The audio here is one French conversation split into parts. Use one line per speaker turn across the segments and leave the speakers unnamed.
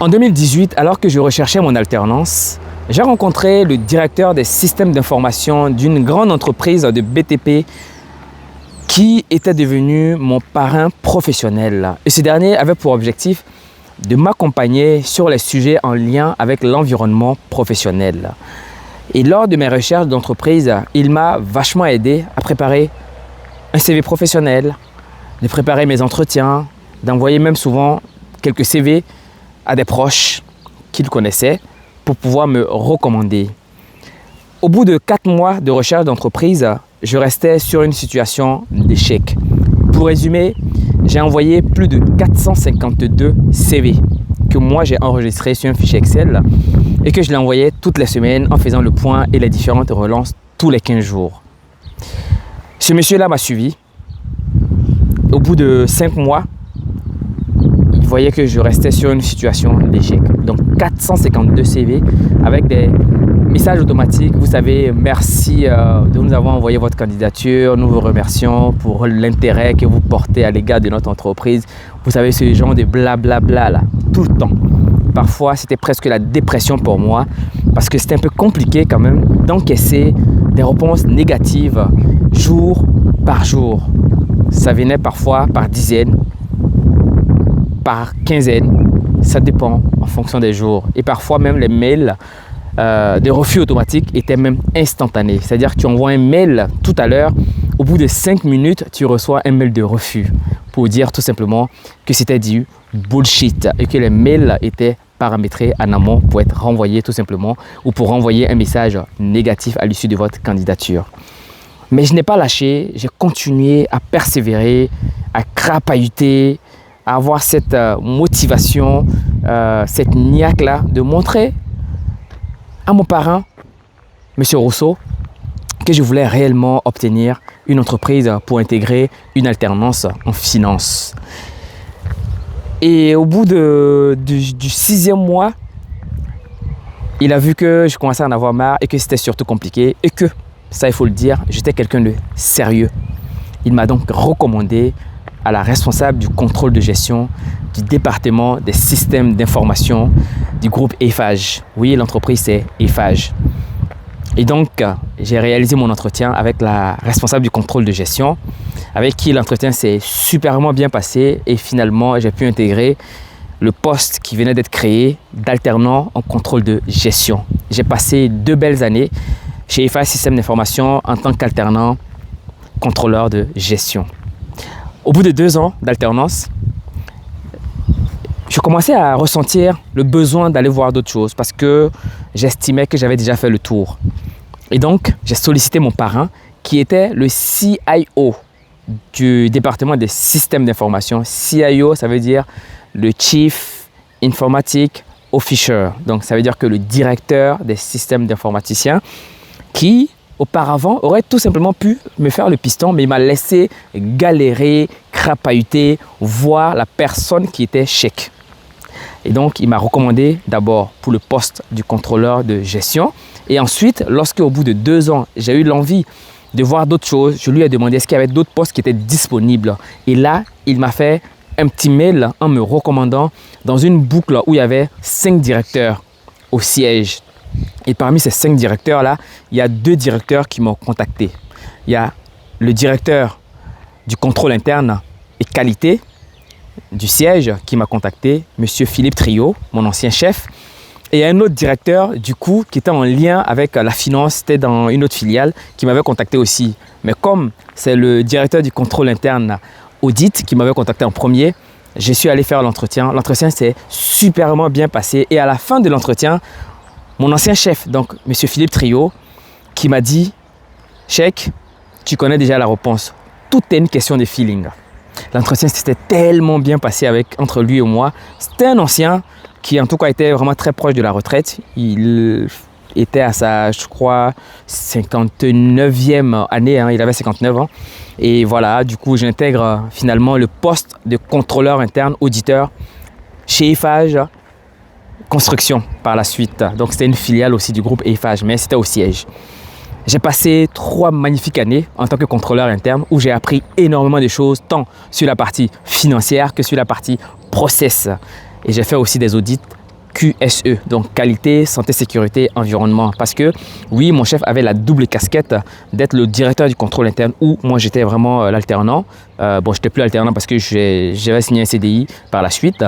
En 2018, alors que je recherchais mon alternance, j'ai rencontré le directeur des systèmes d'information d'une grande entreprise de BTP qui était devenu mon parrain professionnel. Et ce dernier avait pour objectif de m'accompagner sur les sujets en lien avec l'environnement professionnel. Et lors de mes recherches d'entreprise, il m'a vachement aidé à préparer un CV professionnel, de préparer mes entretiens, d'envoyer même souvent quelques CV à des proches qu'il connaissait pour pouvoir me recommander. Au bout de 4 mois de recherche d'entreprise, je restais sur une situation d'échec. Pour résumer, j'ai envoyé plus de 452 CV que moi j'ai enregistrés sur un fichier Excel et que je l'ai envoyé toutes les semaines en faisant le point et les différentes relances tous les 15 jours. Ce monsieur-là m'a suivi. Au bout de 5 mois, il voyait que je restais sur une situation d'échec. Donc 452 CV avec des messages automatiques. Vous savez, merci de nous avoir envoyé votre candidature. Nous vous remercions pour l'intérêt que vous portez à l'égard de notre entreprise. Vous savez, ce genre de blablabla là, tout le temps. Parfois, c'était presque la dépression pour moi parce que c'était un peu compliqué quand même d'encaisser des réponses négatives jour par jour. Ça venait parfois par dizaines, par quinzaine, ça dépend en fonction des jours. Et parfois même les mails de refus automatique étaient même instantanés. C'est-à-dire que tu envoies un mail tout à l'heure, au bout de 5 minutes, tu reçois un mail de refus pour dire tout simplement que c'était du bullshit et que les mails étaient paramétrés en amont pour être renvoyés tout simplement ou pour renvoyer un message négatif à l'issue de votre candidature. Mais je n'ai pas lâché, j'ai continué à persévérer, à crapahuter, à avoir cette motivation, cette niaque-là de montrer à mon parrain, M. Rousseau, que je voulais réellement obtenir une entreprise pour intégrer une alternance en finance. Et au bout du 6e mois, il a vu que je commençais à en avoir marre et que c'était surtout compliqué et que, ça il faut le dire, j'étais quelqu'un de sérieux. Il m'a donc recommandé à la responsable du contrôle de gestion du département des systèmes d'information du groupe Eiffage. Oui, l'entreprise c'est Eiffage. Et donc, j'ai réalisé mon entretien avec la responsable du contrôle de gestion, avec qui l'entretien s'est superment bien passé et finalement, j'ai pu intégrer le poste qui venait d'être créé d'alternant en contrôle de gestion. J'ai passé 2 belles années chez Eiffage Systèmes d'information en tant qu'alternant contrôleur de gestion. Au bout de 2 ans d'alternance, je commençais à ressentir le besoin d'aller voir d'autres choses parce que j'estimais que j'avais déjà fait le tour. Et donc, j'ai sollicité mon parrain qui était le CIO du département des systèmes d'information. CIO, ça veut dire le Chief Informatic Officer. Donc, ça veut dire que le directeur des systèmes d'informaticiens qui, auparavant, aurait tout simplement pu me faire le piston, mais il m'a laissé galérer, crapahuter, voir la personne qui était chèque. Et donc, il m'a recommandé d'abord pour le poste du contrôleur de gestion. Et ensuite, lorsque au bout de 2 ans, j'ai eu l'envie de voir d'autres choses, je lui ai demandé est-ce qu'il y avait d'autres postes qui étaient disponibles. Et là, il m'a fait un petit mail en me recommandant dans une boucle où il y avait 5 directeurs au siège. Et parmi ces 5 directeurs-là, il y a 2 directeurs qui m'ont contacté. Il y a le directeur du contrôle interne et qualité du siège qui m'a contacté, M. Philippe Trio, mon ancien chef. Et il y a un autre directeur, du coup, qui était en lien avec la finance, c'était dans une autre filiale, qui m'avait contacté aussi. Mais comme c'est le directeur du contrôle interne audit qui m'avait contacté en premier, je suis allé faire l'entretien. L'entretien s'est superment bien passé. Et à la fin de l'entretien, mon ancien chef, donc M. Philippe Trio, qui m'a dit « Cheikh, tu connais déjà la réponse. Tout est une question de feeling. » L'entretien s'était tellement bien passé entre lui et moi. C'était un ancien qui en tout cas était vraiment très proche de la retraite. Il était à sa, je crois, 59e année. Il avait 59 ans. Et voilà, du coup, j'intègre finalement le poste de contrôleur interne auditeur chez Eiffage Construction par la suite. Donc, c'était une filiale aussi du groupe Eiffage, mais c'était au siège. J'ai passé 3 magnifiques années en tant que contrôleur interne où j'ai appris énormément de choses, tant sur la partie financière que sur la partie process. Et j'ai fait aussi des audits QSE, donc qualité, santé, sécurité, environnement. Parce que oui, mon chef avait la double casquette d'être le directeur du contrôle interne où moi j'étais vraiment l'alternant. Bon, je n'étais plus alternant parce que j'avais signé un CDI par la suite.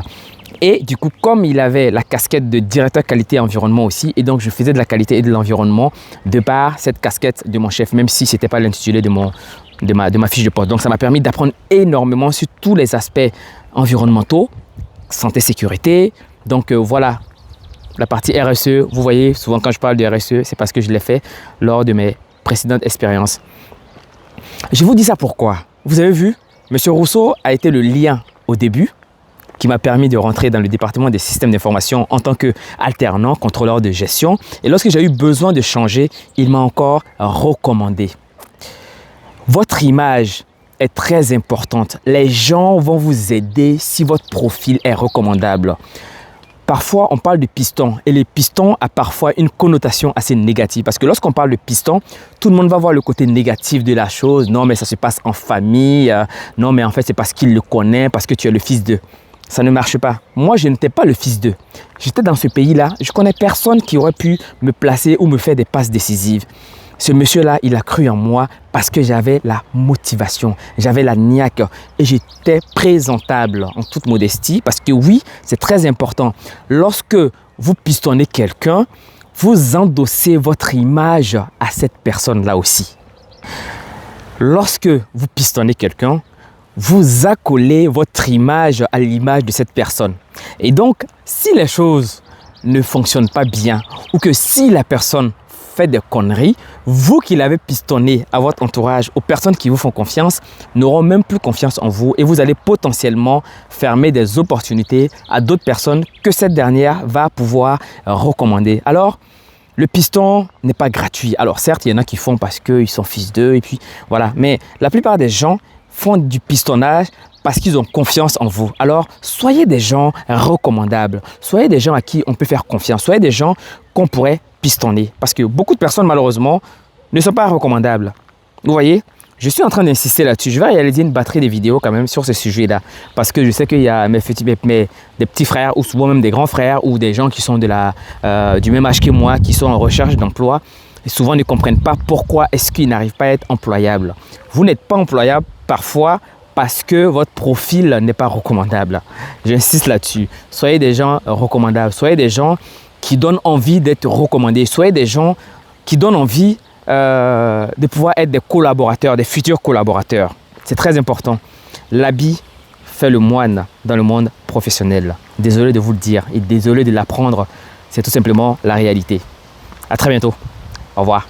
Et du coup, comme il avait la casquette de directeur qualité et environnement aussi, et donc je faisais de la qualité et de l'environnement de par cette casquette de mon chef, même si ce n'était pas l'intitulé de ma fiche de poste. Donc ça m'a permis d'apprendre énormément sur tous les aspects environnementaux, santé, sécurité. Donc voilà, la partie RSE, vous voyez, souvent quand je parle de RSE, c'est parce que je l'ai fait lors de mes précédentes expériences. Je vous dis ça pourquoi? Vous avez vu, M. Rousseau a été le lien au début qui m'a permis de rentrer dans le département des systèmes d'information en tant qu'alternant, contrôleur de gestion. Et lorsque j'ai eu besoin de changer, il m'a encore recommandé. Votre image est très importante. Les gens vont vous aider si votre profil est recommandable. Parfois, on parle de piston et les pistons a parfois une connotation assez négative parce que lorsqu'on parle de piston, tout le monde va voir le côté négatif de la chose. Non, mais ça se passe en famille. Non, mais en fait, c'est parce qu'il le connaît, parce que tu es le fils d'eux. Ça ne marche pas. Moi, je n'étais pas le fils d'eux. J'étais dans ce pays-là. Je connais personne qui aurait pu me placer ou me faire des passes décisives. Ce monsieur-là, il a cru en moi parce que j'avais la motivation, j'avais la niaque et j'étais présentable en toute modestie. Parce que oui, c'est très important. Lorsque vous pistonnez quelqu'un, vous endossez votre image à cette personne-là aussi. Lorsque vous pistonnez quelqu'un, vous accolez votre image à l'image de cette personne. Et donc, si les choses ne fonctionnent pas bien ou que si la personne fait des conneries, vous qui l'avez pistonné à votre entourage, aux personnes qui vous font confiance, n'auront même plus confiance en vous et vous allez potentiellement fermer des opportunités à d'autres personnes que cette dernière va pouvoir recommander. Alors, le piston n'est pas gratuit. Alors certes, il y en a qui font parce qu'ils sont fils d'eux et puis voilà. Mais la plupart des gens font du pistonnage parce qu'ils ont confiance en vous. Alors, soyez des gens recommandables. Soyez des gens à qui on peut faire confiance. Soyez des gens qu'on pourrait pistonner. Parce que beaucoup de personnes, malheureusement, ne sont pas recommandables. Vous voyez, je suis en train d'insister là-dessus. Je vais réaliser une batterie de vidéos quand même sur ce sujet-là. Parce que je sais qu'il y a des petits frères ou souvent même des grands frères ou des gens qui sont du même âge que moi, qui sont en recherche d'emploi. Et souvent ne comprennent pas pourquoi est-ce qu'ils n'arrivent pas à être employables. Vous n'êtes pas employable parfois parce que votre profil n'est pas recommandable. J'insiste là-dessus. Soyez des gens recommandables. Soyez des gens qui donnent envie d'être recommandés. Soyez des gens qui donnent envie de pouvoir être des collaborateurs, des futurs collaborateurs. C'est très important. L'habit fait le moine dans le monde professionnel. Désolé de vous le dire et désolé de l'apprendre. C'est tout simplement la réalité. À très bientôt. Au revoir.